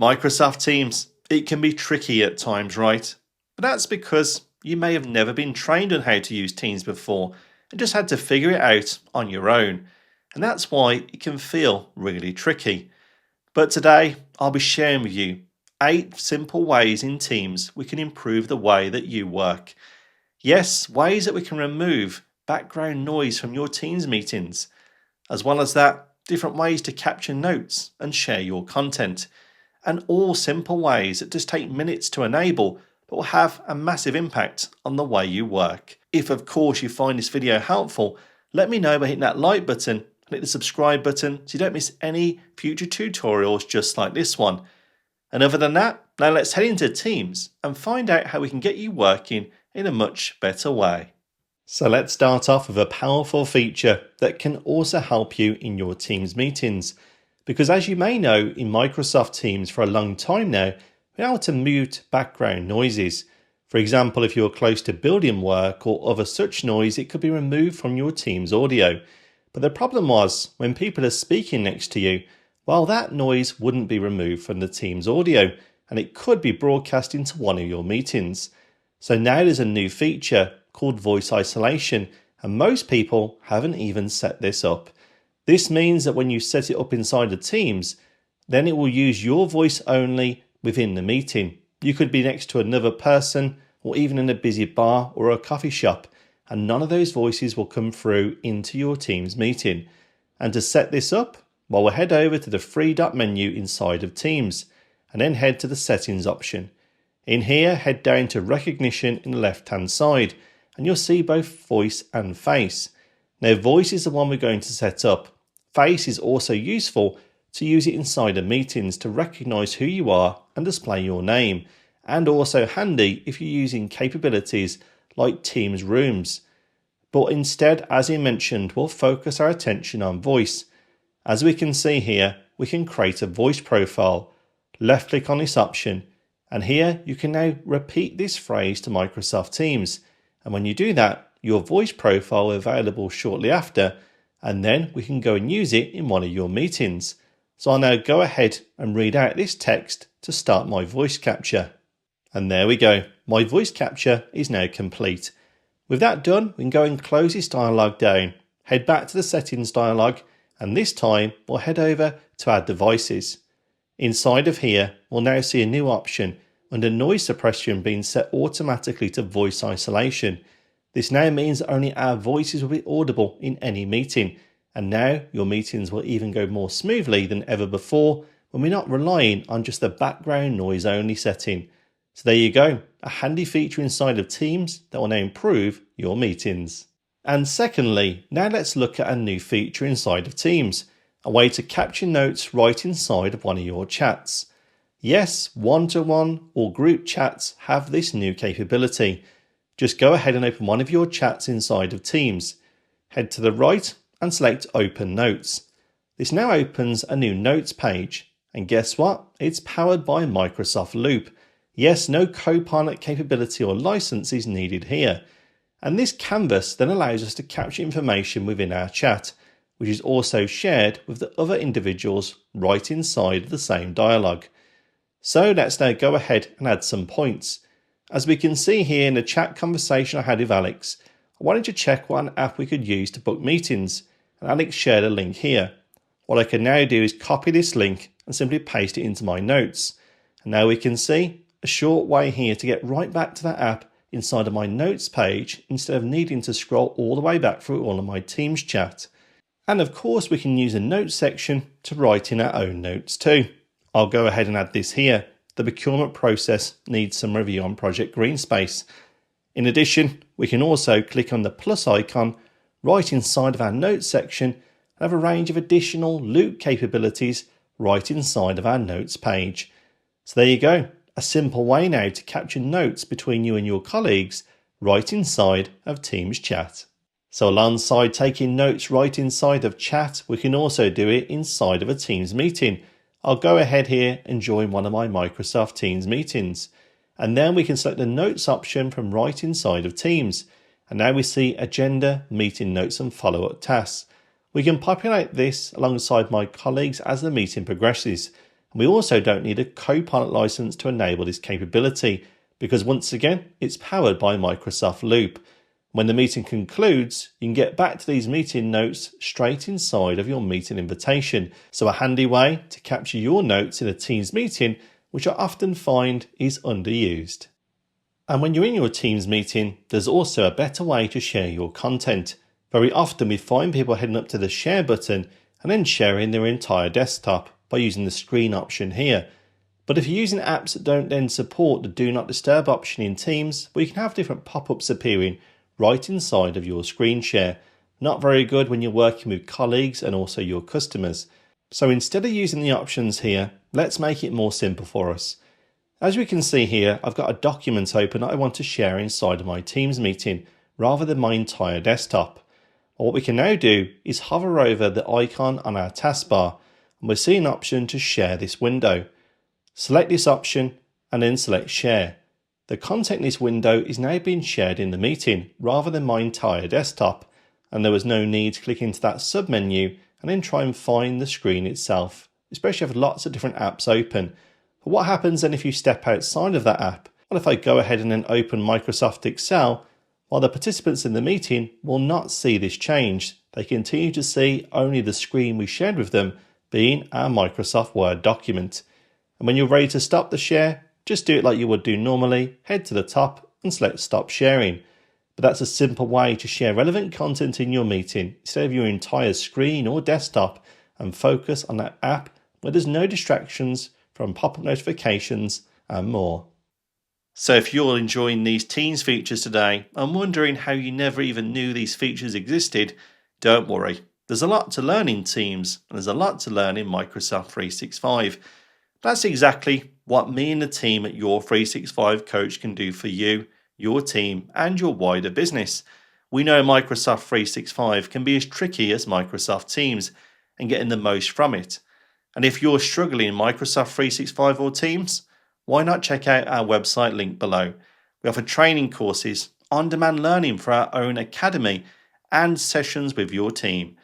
Microsoft Teams, it can be tricky at times, right? But that's because you may have never been trained on how to use Teams before and just had to figure it out on your own. And that's why it can feel really tricky. But today, I'll be sharing with you 8 simple ways in Teams we can improve the way that you work. Yes, ways that we can remove background noise from your Teams meetings. As well as that, different ways to capture notes and share your content. And all simple ways that just take minutes to enable but will have a massive impact on the way you work. If of course you find this video helpful, let me know by hitting that like button and hit the subscribe button so you don't miss any future tutorials just like this one. And other than that, now let's head into Teams and find out how we can get you working in a much better way. So let's start off with a powerful feature that can also help you in your Teams meetings. Because as you may know, in Microsoft Teams for a long time now, we're able to mute background noises. For example, if you're close to building work or other such noise, it could be removed from your Teams audio. But the problem was, when people are speaking next to you, well, that noise wouldn't be removed from the Teams audio, and it could be broadcast into one of your meetings. So now there's a new feature called voice isolation, and most people haven't even set this up. This means that when you set it up inside of Teams, then it will use your voice only within the meeting. You could be next to another person or even in a busy bar or a coffee shop, and none of those voices will come through into your Teams meeting. And to set this up, well, we'll head over to the three dot menu inside of Teams and then head to the settings option. In here, head down to recognition in the left hand side and you'll see both voice and face. Now, voice is the one we're going to set up. Face is also useful to use it inside of meetings to recognise who you are and display your name, and also handy if you're using capabilities like Teams Rooms. But instead, as I mentioned, we'll focus our attention on voice. As we can see here, we can create a voice profile. Left click on this option, and here you can now repeat this phrase to Microsoft Teams. And when you do that, your voice profile will be available shortly after, and then we can go and use it in one of your meetings. So I'll now go ahead and read out this text to start my voice capture. And there we go, my voice capture is now complete. With that done, we can go and close this dialog down, head back to the settings dialog, and this time we'll head over to add devices. Inside of here, we'll now see a new option under noise suppression being set automatically to voice isolation. This now means that only our voices will be audible in any meeting, and now your meetings will even go more smoothly than ever before when we're not relying on just the background noise only setting. So there you go, a handy feature inside of Teams that will now improve your meetings. And secondly, now let's look at a new feature inside of Teams, a way to capture notes right inside of one of your chats. Yes, one-to-one or group chats have this new capability. Just go ahead and open one of your chats inside of Teams. Head to the right and select Open Notes. This now opens a new Notes page. And guess what? It's powered by Microsoft Loop. Yes, no Copilot capability or license is needed here. And this canvas then allows us to capture information within our chat, which is also shared with the other individuals right inside of the same dialogue. So let's now go ahead and add some points. As we can see here in the chat conversation I had with Alex, I wanted to check what an app we could use to book meetings, and Alex shared a link here. What I can now do is copy this link and simply paste it into my notes. And now we can see a short way here to get right back to that app inside of my notes page instead of needing to scroll all the way back through all of my Teams chat. And of course we can use a notes section to write in our own notes too. I'll go ahead and add this here. The procurement process needs some review on Project Greenspace. In addition, we can also click on the plus icon right inside of our notes section and have a range of additional loop capabilities right inside of our notes page. So there you go, a simple way now to capture notes between you and your colleagues right inside of Teams chat. So alongside taking notes right inside of chat, we can also do it inside of a Teams meeting. I'll go ahead here and join one of my Microsoft Teams meetings. And then we can select the notes option from right inside of Teams. And now we see agenda, meeting notes and follow-up tasks. We can populate this alongside my colleagues as the meeting progresses. And we also don't need a Copilot license to enable this capability, because once again, it's powered by Microsoft Loop. When the meeting concludes, you can get back to these meeting notes straight inside of your meeting invitation. So a handy way to capture your notes in a Teams meeting, which I often find is underused. And when you're in your Teams meeting, there's also a better way to share your content. Very often we find people heading up to the share button and then sharing their entire desktop by using the screen option here. But if you're using apps that don't then support the Do Not Disturb option in Teams, where you can have different pop-ups appearing right inside of your screen share. Not very good when you're working with colleagues and also your customers. So instead of using the options here, let's make it more simple for us. As we can see here, I've got a document open that I want to share inside of my Teams meeting rather than my entire desktop. Well, what we can now do is hover over the icon on our taskbar and we'll see an option to share this window. Select this option and then select share. The content in this window is now being shared in the meeting rather than my entire desktop, and there was no need to click into that submenu and then try and find the screen itself, especially if lots of different apps open. But what happens then if you step outside of that app? Well, if I go ahead and then open Microsoft Excel, while the participants in the meeting will not see this change, they continue to see only the screen we shared with them being our Microsoft Word document. And when you're ready to stop the share, just do it like you would do normally, head to the top and select Stop Sharing. But that's a simple way to share relevant content in your meeting instead of your entire screen or desktop, and focus on that app where there's no distractions from pop-up notifications and more. So if you're enjoying these Teams features today and wondering how you never even knew these features existed, don't worry. There's a lot to learn in Teams and there's a lot to learn in Microsoft 365. That's exactly what me and the team at Your 365 Coach can do for you, your team, and your wider business. We know Microsoft 365 can be as tricky as Microsoft Teams and getting the most from it. And if you're struggling in Microsoft 365 or Teams, why not check out our website link below? We offer training courses, on-demand learning for our own academy, and sessions with your team.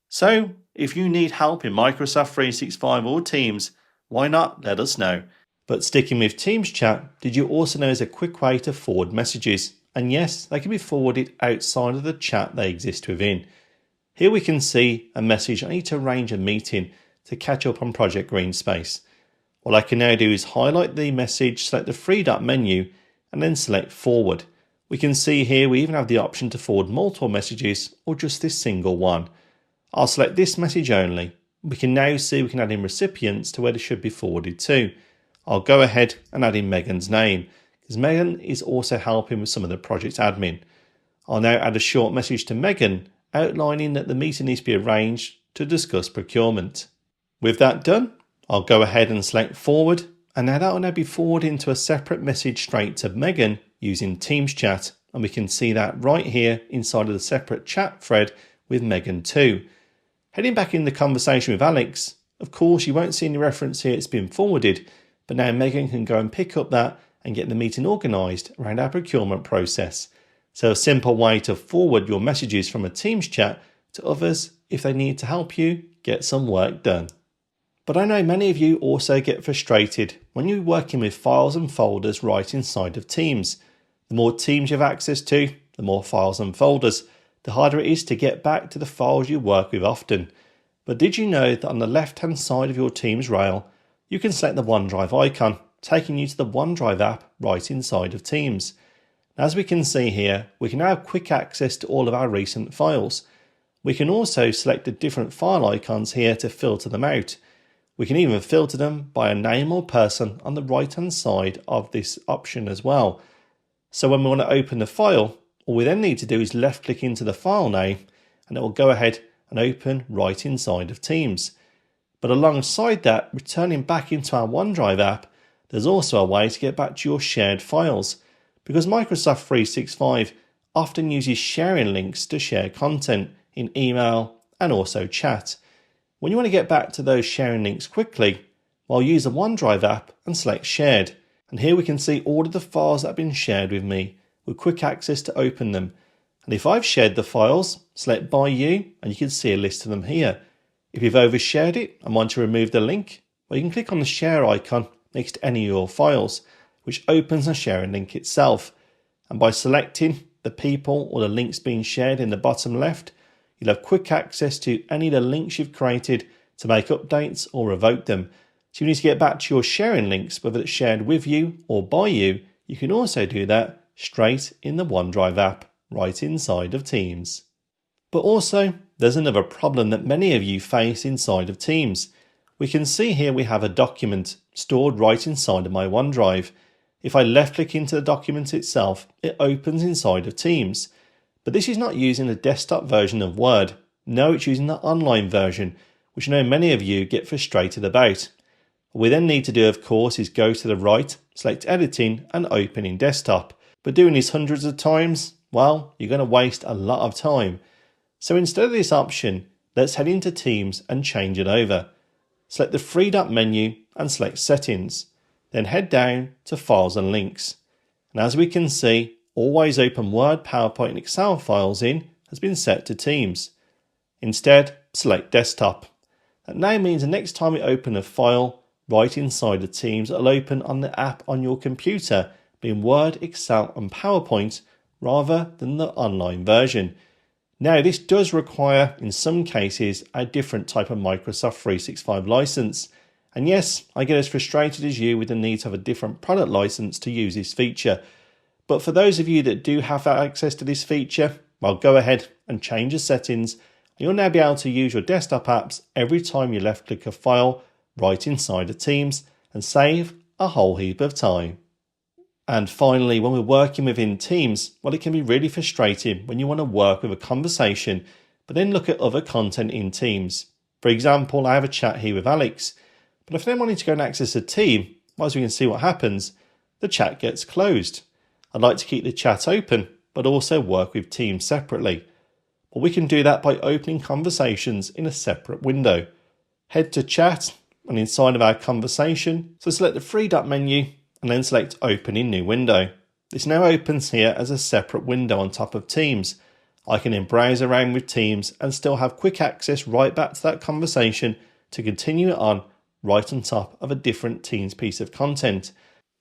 So, if you need help in Microsoft 365 or Teams, why not let us know? But sticking with Teams chat, did you also know there's a quick way to forward messages? And yes, they can be forwarded outside of the chat they exist within. Here we can see a message: I need to arrange a meeting to catch up on Project Greenspace. What I can now do is highlight the message, select the three-dot menu, and then select forward. We can see here we even have the option to forward multiple messages or just this single one. I'll select this message only. We can now see we can add in recipients to where they should be forwarded to. I'll go ahead and add in Megan's name, because Megan is also helping with some of the project admin. I'll now add a short message to Megan outlining that the meeting needs to be arranged to discuss procurement. With that done, I'll go ahead and select forward, and now that will now be forwarded into a separate message straight to Megan using Teams chat, and we can see that right here inside of the separate chat thread with Megan too. Heading back in the conversation with Alex, of course you won't see any reference here it's been forwarded, but now Megan can go and pick up that and get the meeting organised around our procurement process. So a simple way to forward your messages from a Teams chat to others if they need to help you get some work done. But I know many of you also get frustrated when you're working with files and folders right inside of Teams. The more Teams you have access to, the more files and folders, the harder it is to get back to the files you work with often. But did you know that on the left-hand side of your Teams rail, you can select the OneDrive icon, taking you to the OneDrive app right inside of Teams. As we can see here, we can now have quick access to all of our recent files. We can also select the different file icons here to filter them out. We can even filter them by a name or person on the right-hand side of this option as well. So when we want to open the file, all we then need to do is left-click into the file name and it will go ahead and open right inside of Teams. But alongside that, returning back into our OneDrive app, there's also a way to get back to your shared files, because Microsoft 365 often uses sharing links to share content in email and also chat. When you want to get back to those sharing links quickly, well, use the OneDrive app and select Shared. And here we can see all of the files that have been shared with me with quick access to open them. And if I've shared the files, select By You and you can see a list of them here. If you've overshared it and want to remove the link, Well, you can click on the share icon next to any of your files, which opens the sharing link itself. And by selecting the people or the links being shared in the bottom left, you'll have quick access to any of the links you've created to make updates or revoke them. So you need to get back to your sharing links, whether it's shared with you or by you. You can also do that straight in the OneDrive app, right inside of Teams. But also, there's another problem that many of you face inside of Teams. We can see here we have a document stored right inside of my OneDrive. If I left click into the document itself, it opens inside of Teams. But this is not using the desktop version of Word. No, it's using the online version, which I know many of you get frustrated about. What we then need to do, of course, is go to the right, select Editing and Open in Desktop. But doing this hundreds of times, well, you're going to waste a lot of time. So instead of this option, let's head into Teams and change it over. Select the three-dot menu and select Settings. Then head down to Files and Links. And as we can see, Always Open Word, PowerPoint and Excel files in has been set to Teams. Instead, select Desktop. That now means the next time we open a file right inside of Teams, it'll open on the app on your computer, being Word, Excel and PowerPoint rather than the online version. Now, this does require, in some cases, a different type of Microsoft 365 license. And yes, I get as frustrated as you with the need to have a different product license to use this feature. But for those of you that do have access to this feature, well, go ahead and change the settings. You'll now be able to use your desktop apps every time you left click a file right inside of Teams and save a whole heap of time. And finally, when we're working within Teams, well, it can be really frustrating when you want to work with a conversation, but then look at other content in Teams. For example, I have a chat here with Alex, but if I then wanted to go and access a team, well, as we can see what happens, the chat gets closed. I'd like to keep the chat open, but also work with Teams separately. Well, we can do that by opening conversations in a separate window. Head to Chat, and inside of our conversation, so select the three-dot menu, and then select Open in New Window. This now opens here as a separate window on top of Teams. I can then browse around with Teams and still have quick access right back to that conversation to continue it on right on top of a different Teams piece of content.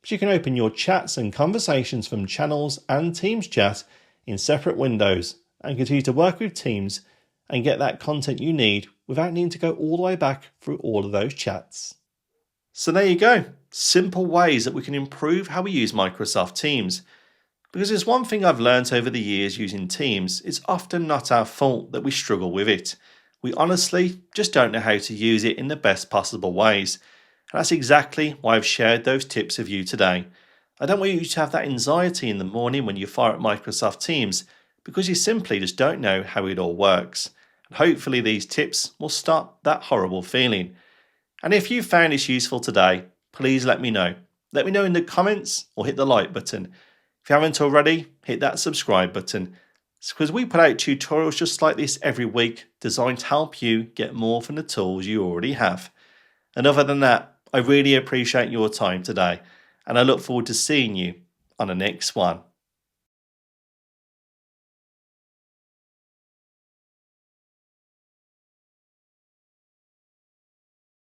But you can open your chats and conversations from channels and Teams chat in separate windows and continue to work with Teams and get that content you need without needing to go all the way back through all of those chats. So there you go. Simple ways that we can improve how we use Microsoft Teams. Because there's one thing I've learnt over the years using Teams, it's often not our fault that we struggle with it. We honestly just don't know how to use it in the best possible ways. And that's exactly why I've shared those tips with you today. I don't want you to have that anxiety in the morning when you fire up Microsoft Teams because you simply just don't know how it all works. And hopefully these tips will stop that horrible feeling. And if you found this useful today, please let me know. Let me know in the comments or hit the like button. If you haven't already, hit that subscribe button. It's because we put out tutorials just like this every week designed to help you get more from the tools you already have. And other than that, I really appreciate your time today and I look forward to seeing you on the next one.